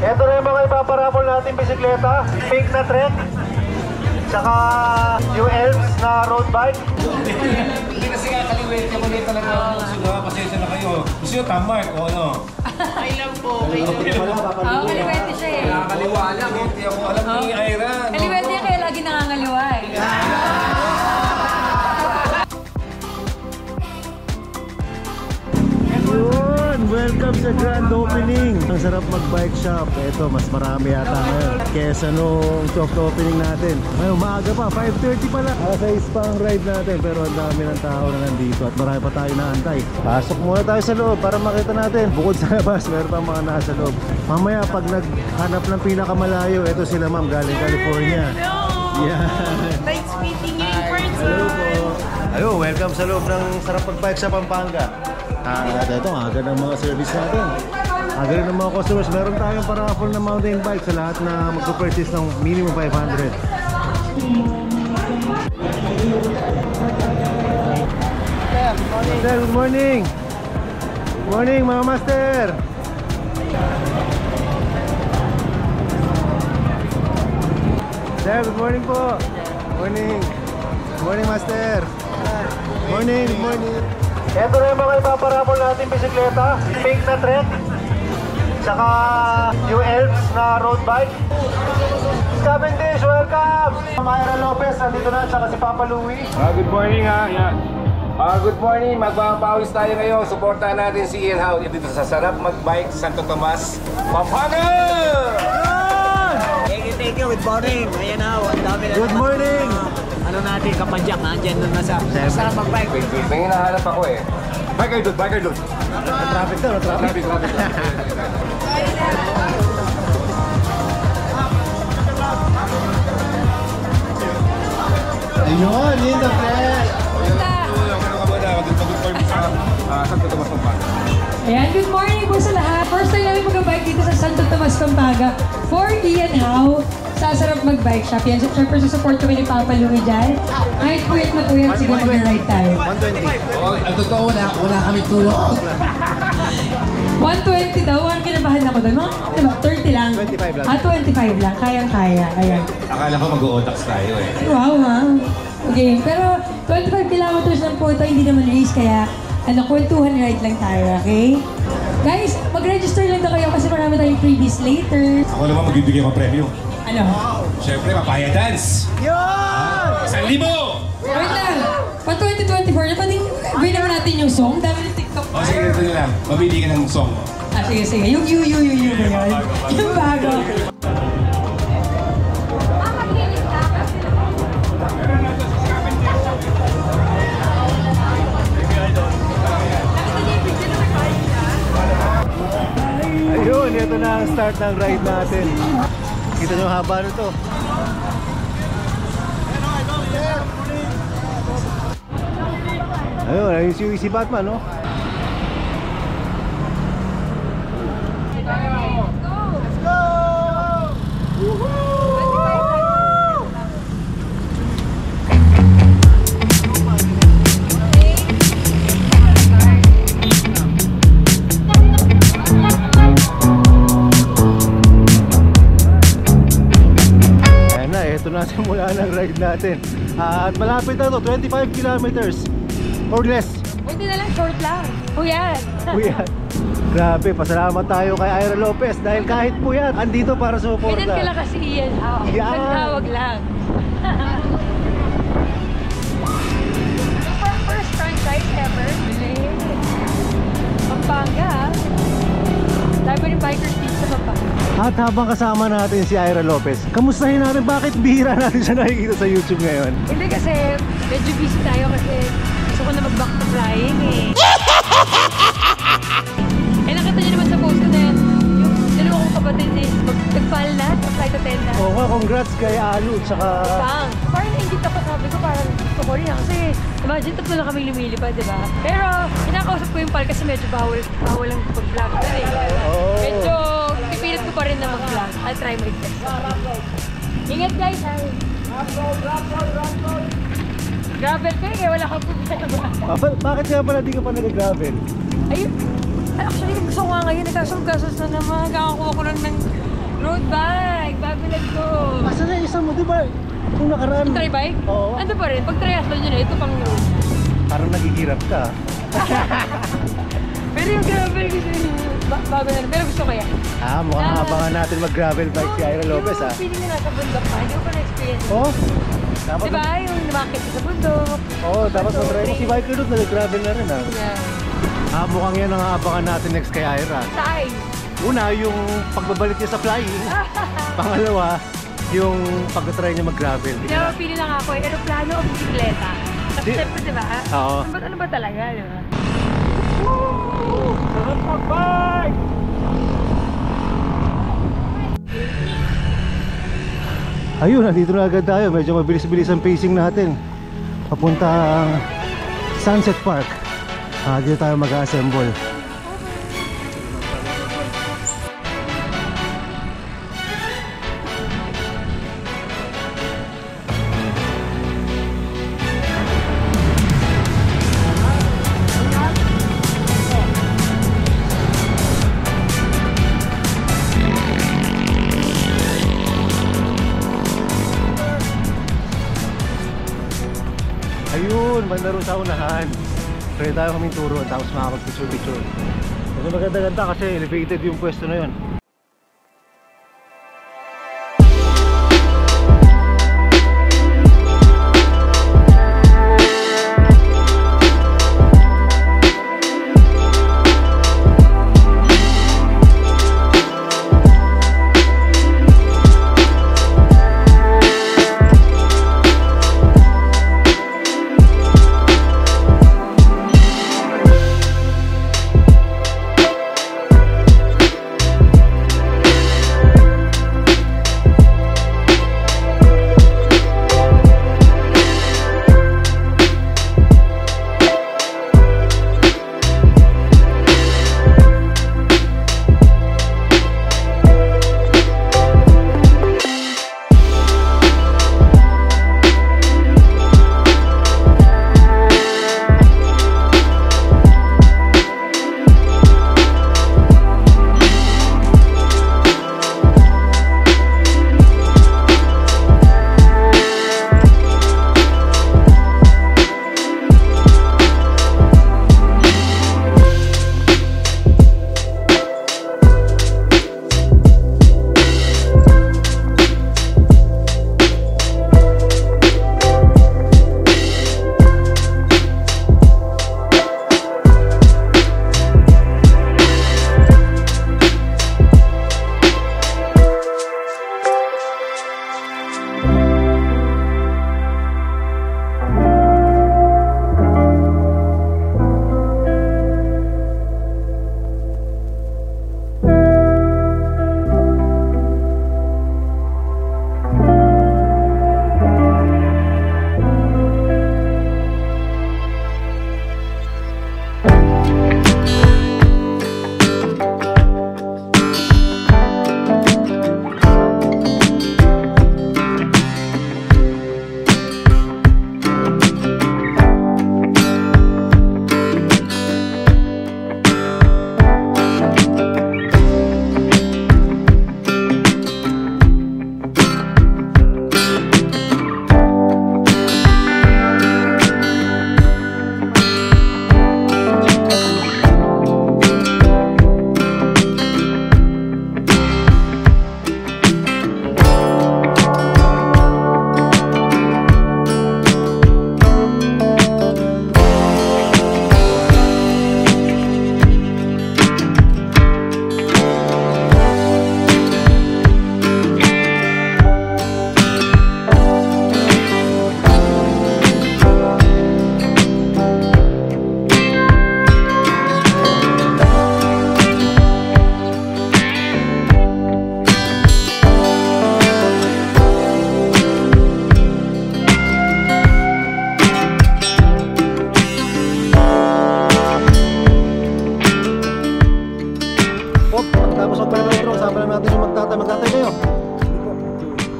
Ito na yung mga ipaparapol natin bisikleta. Pink na trek. Tsaka yung elves na road bike. Hindi kasi kakaliwit ka muli talaga. Gusto na, pasensya na kayo. Gusto nyo tamark o ano? Ay lang po. Oo, kaliwete siya eh. Nakakaliwa lang. Hindi ako alam ni Ira. Kaliwete niya kaya lagi nakangaliwa eh. Welcome sa grand opening. Ang sarap mag-bike shop. Ito, mas marami yata ngayon kesa nung soft opening natin. Ngayon, maaga pa, 5:30 pala. Alas 6 pa ang ride natin, pero ang dami ng tao na nandito at marami pa tayo naantay. Pasok muna tayo sa loob para makita natin. Bukod sa labas, meron pa mga nasa loob. Mamaya, pag naghanap ng pinakamalayo, ito sila ma'am, galing California. Hello! Nice meeting you in person. Hello, welcome sa loob ng sarap mag-bike sa Pampanga. Ito, aga ng mga service natin. Aga rin ng mga customers. Meron tayong paraffle na mountain bike sa lahat na magpo-purchase ng minimum 500. Master, good morning! Good morning mga master! Sir, good morning po! Morning! Good morning master! Morning! Good morning! Ito na yung mga ipaparapol natin bisikleta. Pink na trek. Tsaka yung elves na road bike. Cavendish, welcome! Ira Lopez, nandito na, tsaka si Papa Louie. Good morning ha. Yan. Good morning. Magpapawis tayo ngayon. Suportahan natin si Ian Howe dito sa Sarap Magbike, Santo Tomas, Pampanga! Thank you. Good morning. Ayan na, ang dami na. Good morning! Ano natin, kapadyak ha? Diyan na nasa Sarap Magbike. May hinahanap ako eh. Biker doon, biker doon. Traffic daw, traffic. Ayun, yun the best! Ayan, good morning po sa lahat. First time namin mag-bike dito sa Santo Tomas, Pampanga for Ian Howe. Sasarap mag-bike shop. Yan, syempre susupport kami ni Papa Louie dyan. Kahit puyat na puyat, siguro mag-ride tayo. 120. Ang totoo, wala kami tulog. 120 daw, ang kinabahan ako doon. Mga, diba, 30 lang. 25 lang. 25 lang. Kayang-kaya. Ayan. Akala ko mag-o-otax tayo eh. Wow, ha? Okay, pero 25 kilometers lang po ito, hindi naman race, kaya kwentuhan ride lang tayo, okay? Guys, mag-register lang daw kayo kasi marami tayong freebies later. Ako naman magbibigay ng premyo. Ano? Siyempre, papaya dance! Yun! 1,000! Wait lang, pa 2024 na pa din, gawin naman natin yung song, dami ng TikTok. O sige, ito na lang. Mabili ka ng song. Sige, yung you ba yun? Yung bago. Ayun, ito na ang start ng ride natin. Kita nyo haba nito. Ayun, ayun si Batman, no? Let's go! Ito na simula ng ride natin. At malapit na to, 25 kilometers or less. Buti na lang, short lang. Puyat. Puyat. Grabe, pasalamat tayo kay Ira Lopez dahil kahit puyat, andito para suporta. Ganyan ka lang kasi Ian Howe. Yan. Nagtawag lang. First franchise ever. Pampanga. Dahil pa rin bikers dito sa Pampanga. At habang kasama natin si Ira Lopez, kamustahin natin bakit bihira natin siya nakikita sa YouTube ngayon? Hindi kasi medyo busy tayo kasi gusto ko na mag-back to flying eh. Nakita niyo naman sa post ko na yung dalawa kong kapatid is nag-file na sa flight attendant. Oo nga, congrats kay Alu tsaka... Bang! Parang naingit ako, sabi ko parang gusto ko rin kasi imagine tatlo lang kaming lumilipad, diba? Pero kinakausap ko yung pal kasi medyo bawal lang pag-vlog na eh. Medyo pipilit ko pa rin na mag-vlog. I'll try my best. Ingat guys, ha? Gravel ko eh, kaya wala kang problema. Bakit nga pala di ka pa nag-gravel? Ayun, actually gusto ko nga ngayon, kaso gastos na naman, kakakuha ko lang ng di ba? Kung nakaraan. Try bike? Oo. Ano pa rin? Pag triathlon yun ito pang road. Parang nagigirap ka. Pero yung gravel gusto yun. Bago na rin. Pero gusto ko yan. Mukhang abangan natin mag-gravel bike si Ira Lopez Yung feeling na nasa bundok pa. Hindi ko pa na-experience. Oh, dapat Diba? Yung lumakit sa bundok. dapat mag-try. Si biker doon nag-gravel na rin Yeah. Mukhang yan ang abangan natin next kay Ira. Saan? Una, yung pagbabalik niya sa flying. Pangalawa, yung pag-try niya mag-gravel. Kaya pili na nga ako, aeroplano o bisikleta. Kasi siyempre, diba? Oo. Ano ba talaga, diba? Sarap mag-bike! Ayun, nandito na agad tayo. Medyo mabilis-bilis ang pacing natin. Papuntang Sunset Park. Dito tayo mag-assemble. Ayun, banda rin sa unahan. Pwede tayo kaming turo tapos makakapag-picture-picture. Kasi maganda-ganda kasi elevated yung pwesto na yun.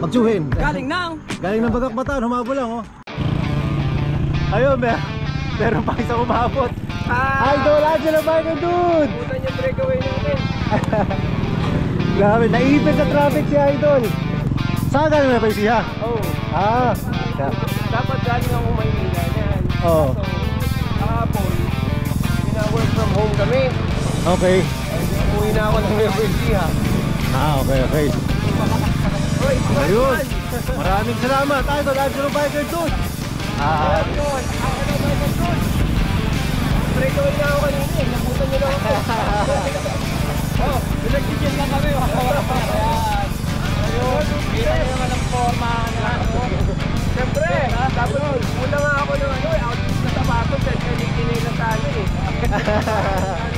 Magtsuhin. Galing ng Bagak Bataan, humabol lang oh. Ayun, meron pa isang umabot. Idol, Angela Biker, dude! Putan yung breakaway natin. Grabe, naipit sa traffic si Idol. Saan galing na siya? Oo. Ah. Dapat galing ako Maynila yan. Oo. So, kahapon, work from home kami. Okay. Umuwi na ako ng Nueva. Ah, okay. Ayun. Maraming salamat. Idol Angelo Biker Dude. Straight away na ako kanina eh. Nabutan nyo lang ako. Pinag-gigil na kami. Ayan. Ayun. Kita nyo naman ang forma na siyempre, tapos muna nga ako ng outfit na sapatos at kanikinay na tayo eh.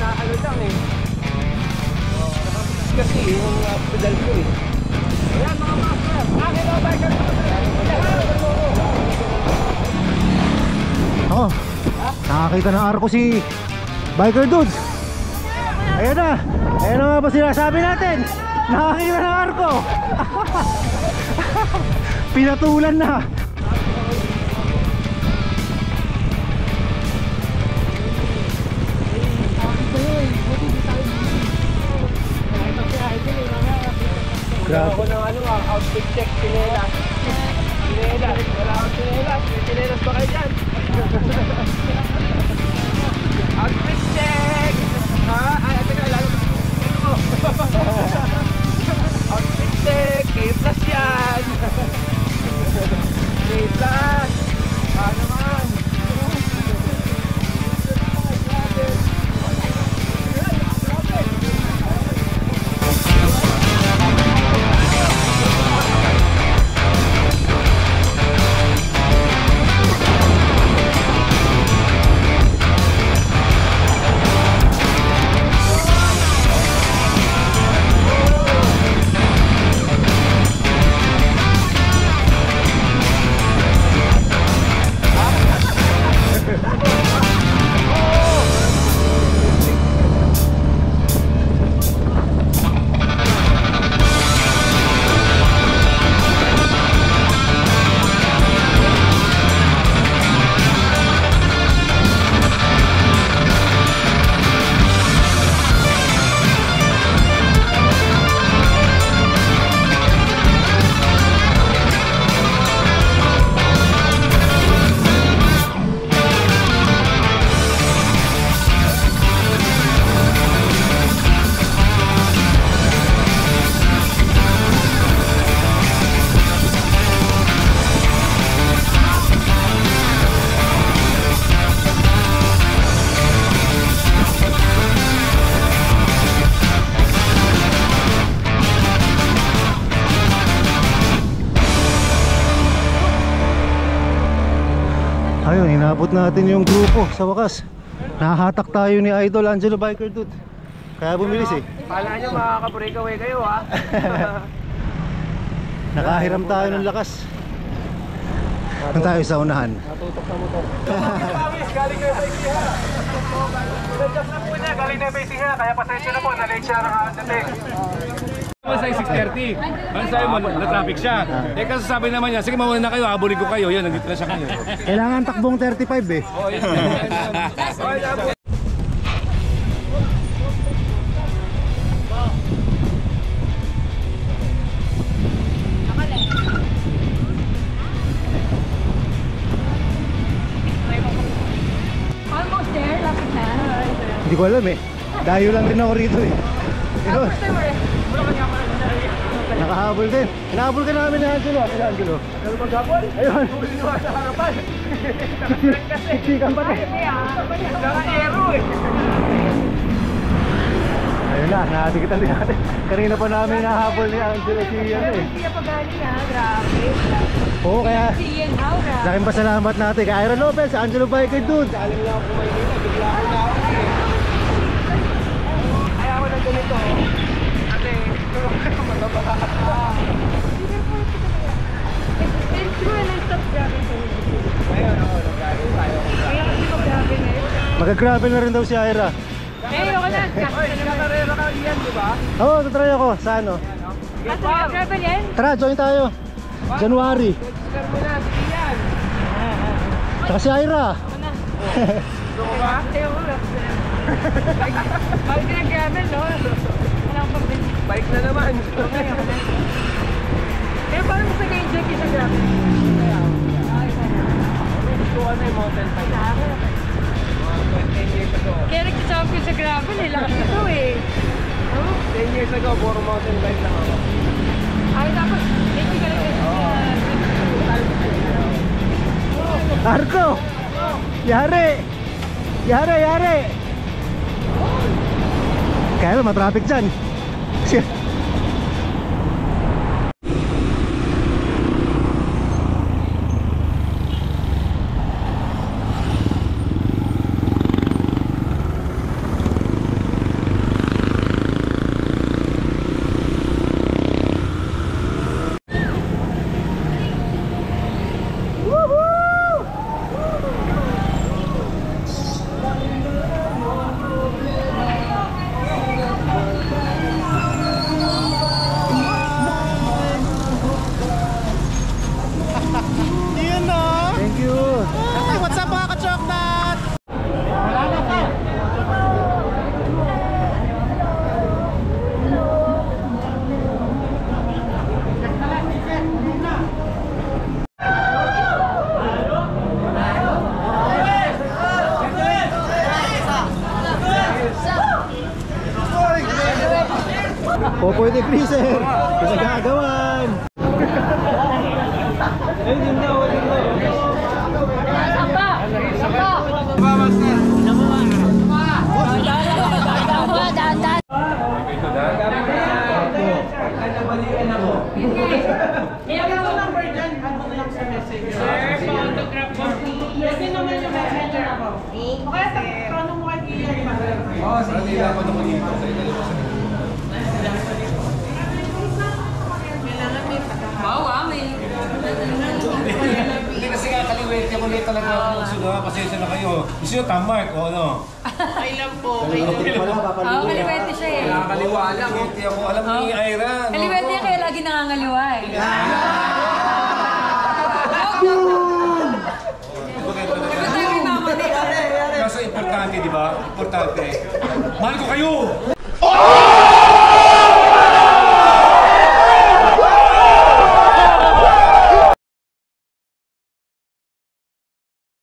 Ano lang eh. Kasi yung pedal ko eh. Ayan mga master. Akin o biker. Oh, nakakita ng arko si Biker Dudes. Ayan na. Ayan na nga ba sinasabi natin. Nakakita ng arko. Pinatulan na. Grabe. Ako ng outfit check, pinelas. Wala akong pinelas. May pinelas ba kayo dyan? Outfit check! Ha? Ay, teka, lalo ko. Outfit check! K-plus yan! K-plus! Naman! Ayun, inabot natin yung grupo sa wakas. Nahahatak tayo ni Idol Angelo Biker Dude. Kaya bumilis eh. Kala nyo makaka-breakaway kayo ha? Nakahiram tayo ng lakas. Doon tayo sa unahan. Natutok sa motor. Galing na yung bike ha. Nadjust na po niya, galing na yung bike ha. Kaya pasensya na po, na-late siya nakadating. Naman sa 6:30. Ano sa'yo mo, na-traffic siya. Eh kasi sabi naman niya, sige mauna na kayo, habulin ko kayo. Yan, nandito na siya kayo. Kailangan takbong 35 eh. Oo, yan. Almost there, lapit na. Hindi ko alam eh. Dayo lang din ako rito eh. Ayun. Nakahabol din. Hinahabol ka namin ni Angelo. Angelo. Ano mag-habol? Ayun. Bulinuha sa harapan. Siksikan pa din. Naka-aero eh. Ayun na, nakatikitan din natin. Kanina pa namin nahabol ni Angelo si ano eh. Hindi pa galing ha, grabe. Oo, kaya Si Ian Haura. sa akin pasalamat natin kay Ira Lopez, Angelo Biker Dude. Alam niya ako Maynila, bigla ako na ako eh. Kaya ako na ganito. Kasi, magbabaha. It's true and I stopped grabbing for you. Ngayon ako, nag-galing tayo. Kaya kasi ko grabe na yun. Mag-gravel na rin daw si Ira. Eh, okay na. Oy, nakakarera ka yan, di ba? Oo, tatry ako. Sa ano? Ato na, grabe yan. Tara, join tayo. January. Register mo na, sige yan. Tsaka si Ira. Gusto ko ba? Ayaw ko lang. Bakit ka nag-gravel, no? Wala akong pambili. Bike na naman. Ayaw ko na. Pero paano mo pag-enjoy kayo sa Grab? Gusto ko na yung mountain bike. Mga 10 years ago. Kaya nag-champion sa gravel eh, lakas na to eh. 10 years ago, puro mountain bike lang ako. Ay, tapos, hindi ka rin Arko! Yari! Yari, yari! Kaya lang, matraffic dyan. Thank you. What's up mga ka-choknat? Popoy de freezer. Kasi gagawan. Hindi kasi nga kaliwete ako ulit talaga ako suga. Pasensya na kayo. Gusto nyo tamark o ano? Oo, kaliwete siya eh. Nakakaliwa lang. Kaliwete ako. Alam ni Ira. Kaliwete niya kaya lagi nangangaliwa eh. Kaso importante, di ba? Importante. Mahal ko kayo!